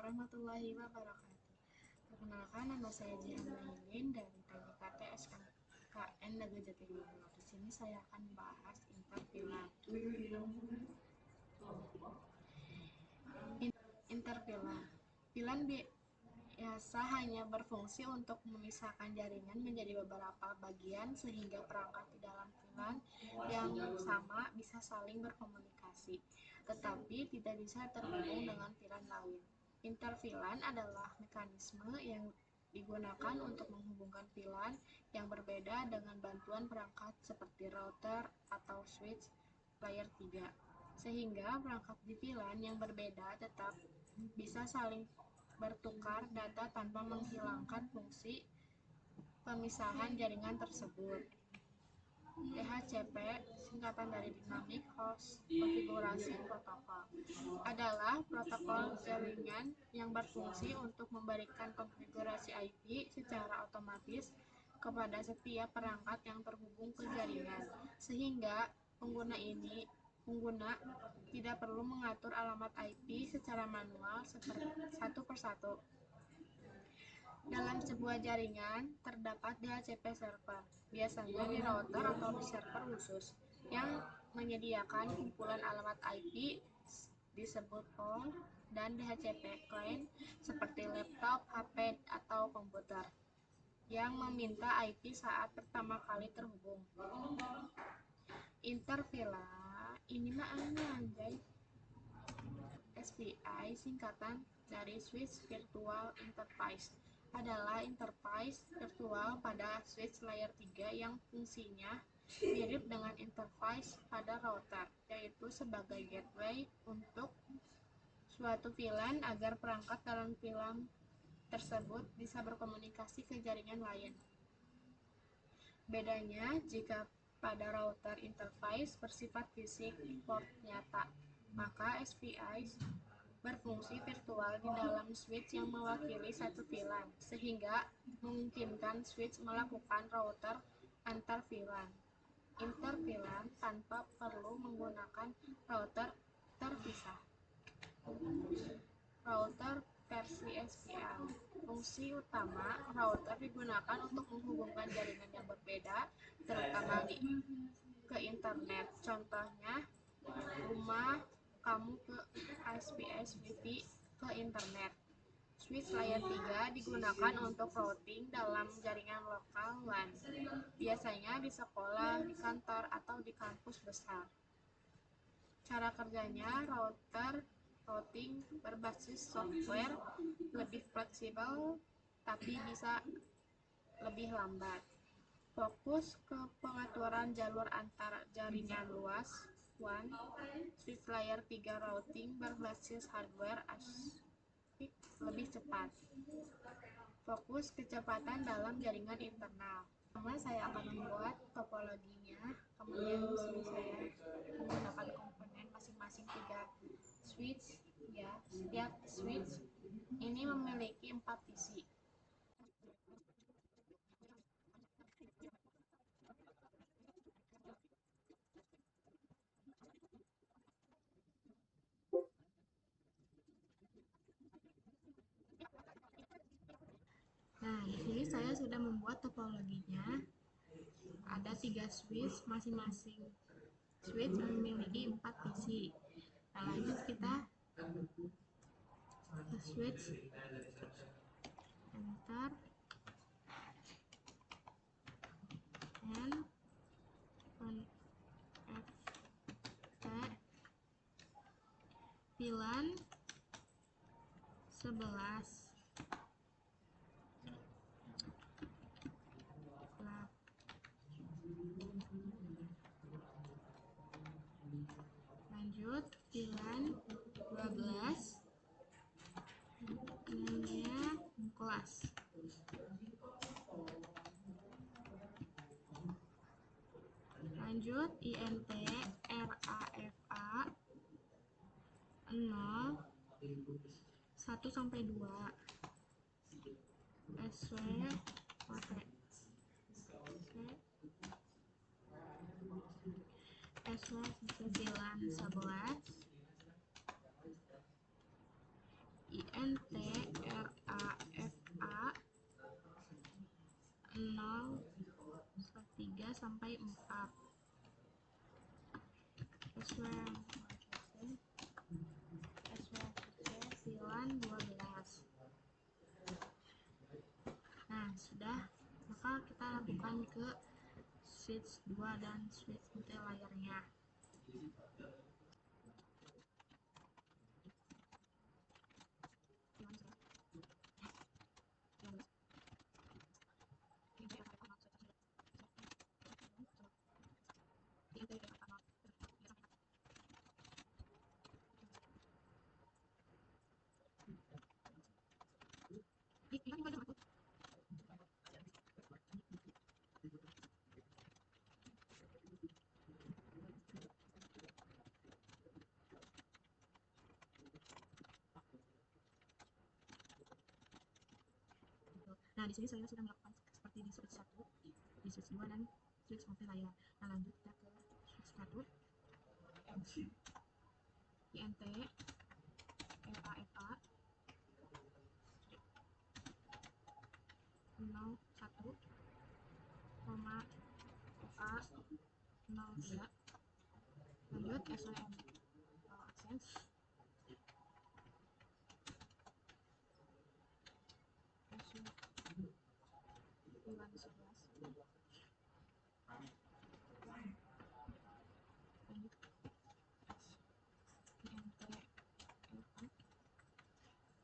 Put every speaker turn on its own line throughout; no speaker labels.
warahmatullahi wabarakatuh. Perkenalkan, nama saya Jihan Mainin dari TKT SKN Negeri Jatimulyo. Di sini saya akan membahas interfilan. Interfilan. Filan biasa hanya berfungsi untuk memisahkan jaringan menjadi beberapa bagian sehingga perangkat di dalam filan yang sama bisa saling berkomunikasi, tetapi tidak bisa terhubung dengan filan lain. Interfilan adalah mekanisme yang digunakan untuk menghubungkan filan yang berbeda dengan bantuan perangkat seperti router atau switch layer 3, sehingga perangkat di filan yang berbeda tetap bisa saling bertukar data tanpa menghilangkan fungsi pemisahan jaringan tersebut. DHCP, singkatan dari Dynamic Host Configuration Protocol, adalah protokol jaringan yang berfungsi untuk memberikan konfigurasi IP secara otomatis kepada setiap perangkat yang terhubung ke jaringan, sehingga pengguna tidak perlu mengatur alamat IP secara manual satu persatu. Dalam sebuah jaringan, terdapat DHCP server, biasanya di router atau di server khusus, yang menyediakan kumpulan alamat IP disebut pool, dan DHCP client seperti laptop, HP, atau komputer, yang meminta IP saat pertama kali terhubung. Interfilan, ini mah anjay. SPI, singkatan dari Switch Virtual Interface, adalah interface virtual pada switch layer 3 yang fungsinya mirip dengan interface pada router, yaitu sebagai gateway untuk suatu VLAN agar perangkat dalam VLAN tersebut bisa berkomunikasi ke jaringan lain. Bedanya, jika pada router interface bersifat fisik port nyata, maka SPI berfungsi virtual di dalam switch yang mewakili satu VLAN, sehingga memungkinkan switch melakukan router antar VLAN inter-VLAN tanpa perlu menggunakan router terpisah. Router versi SPI. Fungsi utama router digunakan untuk menghubungkan jaringan yang berbeda, terutama ke internet. Contohnya, rumah kamu ke ISPs Wi-Fi ke internet. Switch layer 3 digunakan untuk routing dalam jaringan lokal LAN, biasanya di sekolah, di kantor, atau di kampus besar. Cara kerjanya, routing berbasis software lebih fleksibel tapi bisa lebih lambat. Fokus ke pengaturan jalur antar jaringan luas. WAN, switch layer 3 routing berbasis hardware ASIC lebih cepat. Fokus kecepatan dalam jaringan internal. Pertama, saya akan membuat topologinya, kemudian saya menggunakan komponen masing-masing 3 switch. Ya, setiap switch ini memiliki 4 visi. Nah, di sini saya sudah membuat topologinya. Ada 3 switch, masing-masing switch memiliki 4 visi. Nah, lanjut kita ke switch enter and connect VLAN 11. Lanjut VLAN 12, namanya kelas. Lanjut INT RAFA 0 1 sampai 2 SW pakai SW 9 11 IN INT RAFA 0 3 sampai 4 SWMC 12. Nah, sudah, maka kita lakukan ke switch 2 dan switch multilayernya. Nah, di sini saya sudah melakukan seperti di switch 1, di switch 2 dan switch multilayer. Nah, lanjut kita ke switch 1. INT RAFA 01, FA 03. Lanjut SWM AdSense bulan 11. Lanjut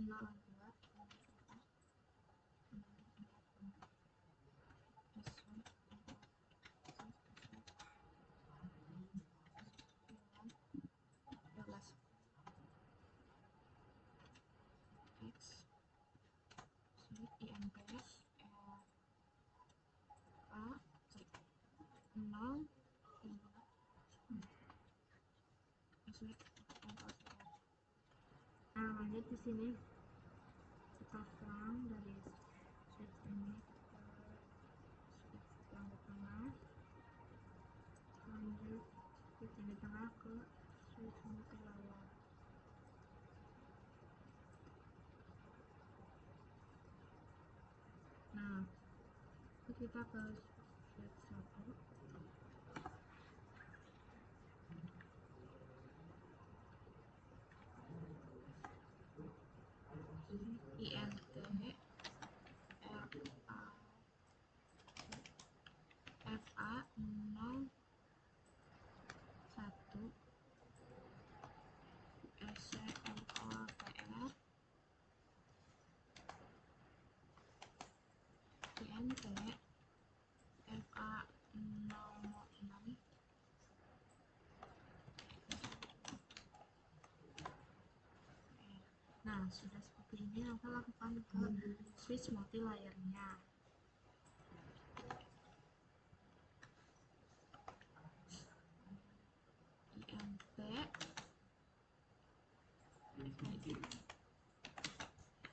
INT RA 02 X INT A 0 Nah, lanjut di sini kita selang dari switch ini ke switch yang di tengah, lanjut switch yang di tengah ke switch multilayer. Nah, kita ke switch 1. INT FA 01 SCMOTR INT FA 06. Nah, sudah seperti ini, kita lakukan ke switch multilayernya. INT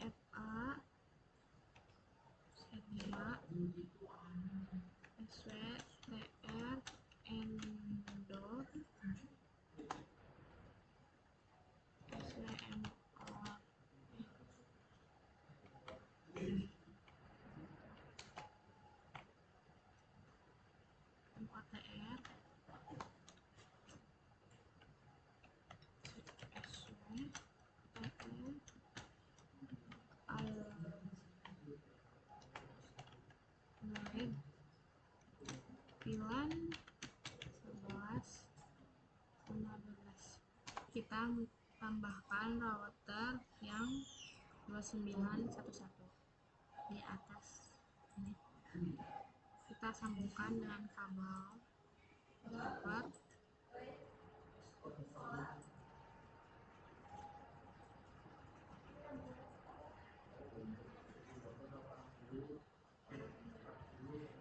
FA 5 SWTR Endo MOTR Pilan 11 15. Kita tambahkan router yang 2911 di atas ini. Kita sambungkan dengan kabel dapat.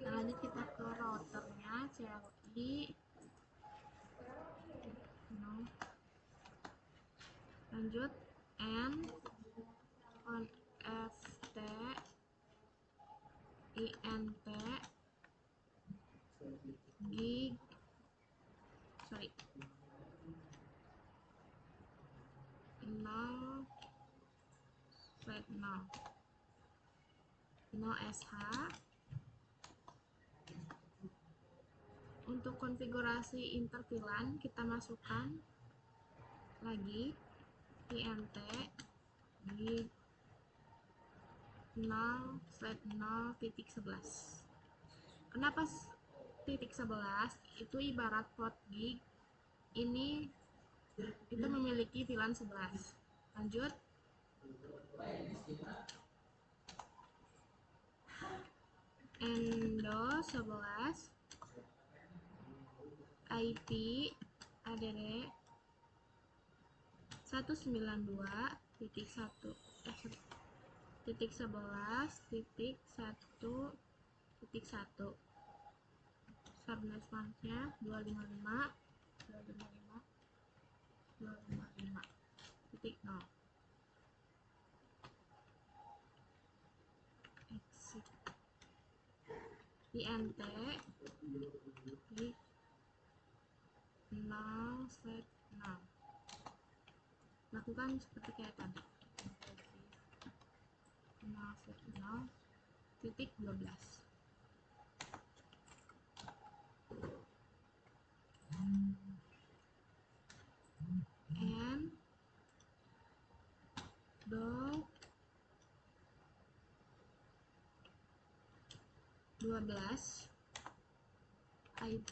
Nah, lanjut kita ke routernya CLI. No. Lanjut N on FT INT gig sorry 0 0 0 sh. Untuk konfigurasi interfilan kita masukkan lagi int di 0/0.11. Kenapa titik 11? Itu ibarat port gig, ini itu memiliki VLAN 11. Lanjut, endo 11 IP add 192.11.1.1. Subnet masknya 255.255.255.0. Exit int di 0/0. Lakukan seperti kayak tadi. 0/0.12. And do 12 IP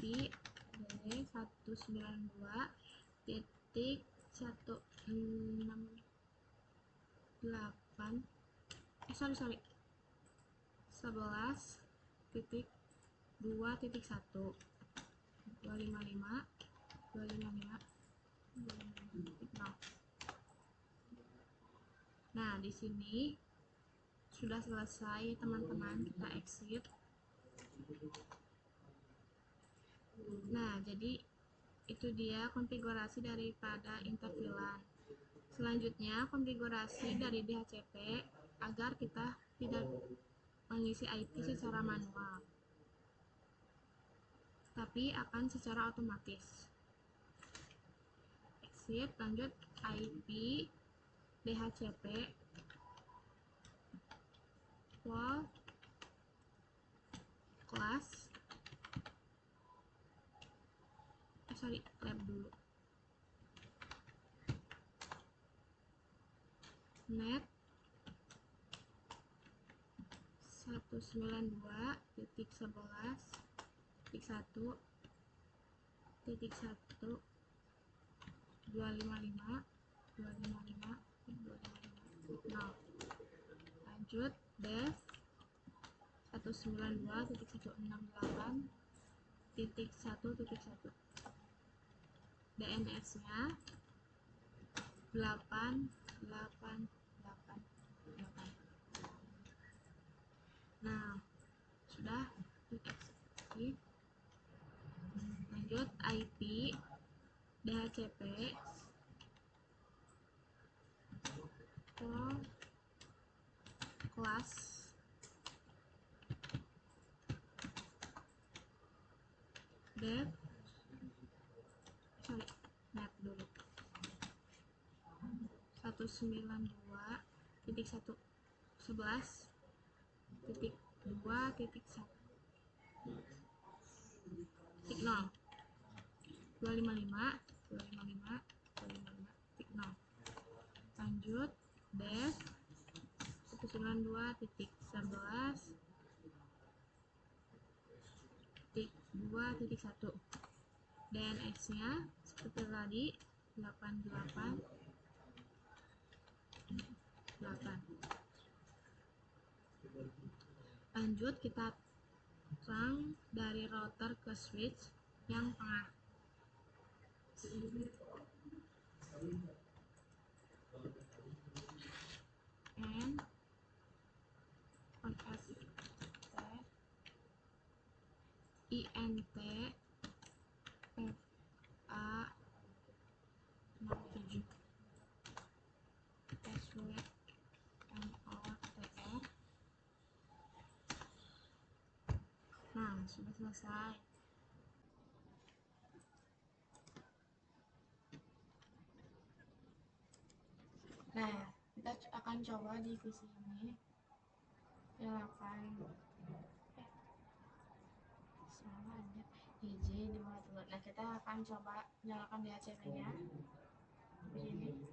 dari 192.168 11.2.1 255.255.0. Nah, di sini sudah selesai teman-teman, kita exit. Nah, jadi itu dia konfigurasi daripada interfilan. Selanjutnya konfigurasi dari DHCP agar kita tidak mengisi IP secara manual, tapi akan secara otomatis. Exit, lanjut IP DHCP wall class lab dulu, net 192.1.11.1.255.255.0. Lanjut dev 192.168.1.1. DNS-nya 8888. Nah, sudah dieksekusi. Lanjut IP DHCP for class dev net dulu 192.111.2.1 0 255.255.0. Lanjut dev 192.11.2.1. DNS-nya seperti tadi 888. Lanjut kita pasang dari router ke switch yang tengah. And on ST INT FA 07 password MOTR. Nah, sudah selesai. Nah, kita akan coba di PC ini nyalakan salah aja hiji dua tiga. Nah kita akan coba nyalakan DHCP nya begini.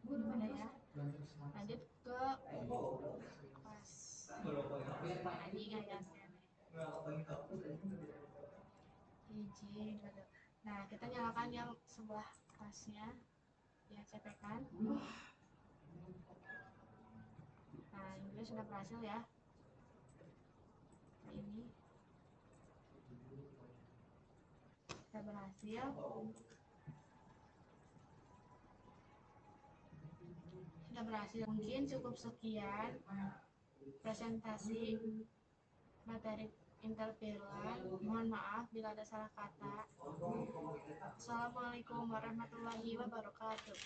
Gimana ya, lanjut ke kelas ini kayak hiji dua tiga. Nah kita nyalakan yang sebelah kelasnya DHCP kan. Nah ini sudah berhasil ya, ini sudah berhasil. Mungkin cukup sekian presentasi materi interpelan. Mohon maaf bila ada salah kata. Assalamualaikum warahmatullahi wabarakatuh.